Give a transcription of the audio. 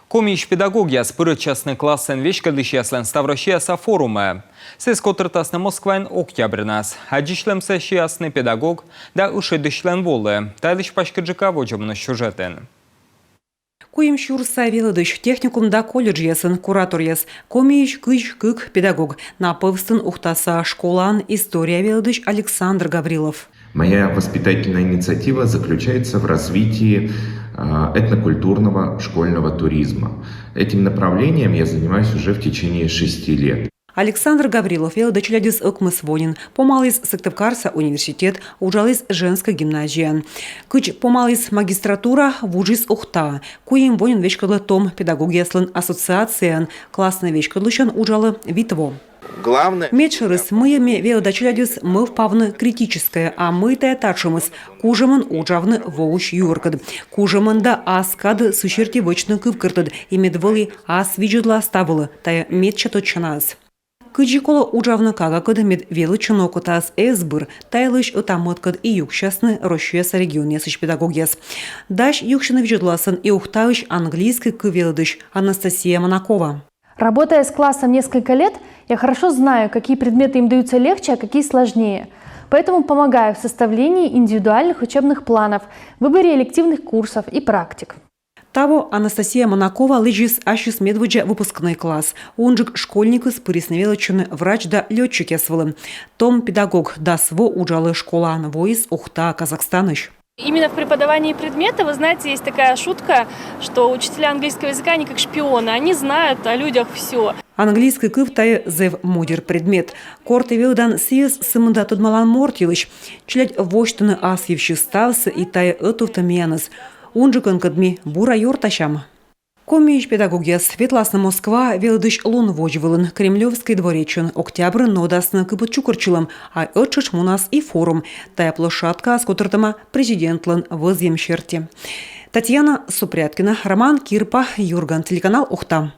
Комич педагогия спыры частный классен вешкадышьяслен ставрощияса форуме. Сез котыртасны Москвайн октябрнас. Адишлемсе шиясный педагог да ушедышлен волы. Тайлыш пашкаджика воджамны сюжетен. Куем шурса велыдыш техникум да колледж ясын куратор яс. Комич кык педагог. На пывстын ухтаса школан история велыдыш Александр Гаврилов. Моя воспитательная инициатива заключается в развитии этнокультурного школьного туризма. Этим направлением я занимаюсь уже в течение 6 лет. Александр Гаврилов велыдычлядис ыкмысвонин. Помалис Сыктывкарса университет, ужалис женская гимназия. Кыч помалис магистратура вужис ухта. Куем вонин вечкадлы том педагогияслын ассоциациян. Классный вечкадлышан ужалы витво. Главное. Мечерыс мыями велодачлядис мы впавны критическое, а мы тачумыс кужамын ужавны воуш юркад. Кужамын да аскад сущертивочны кывкыртад, и медволи ас виджудла ставылы, тая медча точанас. Кыджикола ужавны кагакад мед велы чынокутас эсбыр, тайлыш утамыткад и юкшасны рощуяса регионесыш педагогияс. Даш юкшаны виджудласын и ухтавыш английский кывелыдыш Анастасия Монакова. Работая с классом несколько лет, я хорошо знаю, какие предметы им даются легче, а какие сложнее. Поэтому помогаю в составлении индивидуальных учебных планов, выборе элективных курсов и практик. Того Анастасия Монакова лежис ашис медвуджа выпускной класс. Онжик школьник из пырисновелочины врач да летчик ясвылым. Том педагог да сво уджалы школан воис ухта Казахстаныш. Именно в преподавании предмета, вы знаете, есть такая шутка, что учителя английского языка, они как шпионы, они знают о людях все. Английский кыв тае зев модер предмет. Корты велдан сиес сымында тудмалан мортилыш. Члядь воштыны асьевши ставсы и тае этуфтамияныз. Унжикын кадми бура йорташам. Комич педагогия Светласна Москва велдыш лун вожвылын Кремлевский дворечен октябрь нодасны кыпыт чукырчылым, а отчыш мунас и форум. Тая площадка с котыртыма президентлын вызем черти. Татьяна Супряткина, Роман Кирпа, Юрган, телеканал Ухта.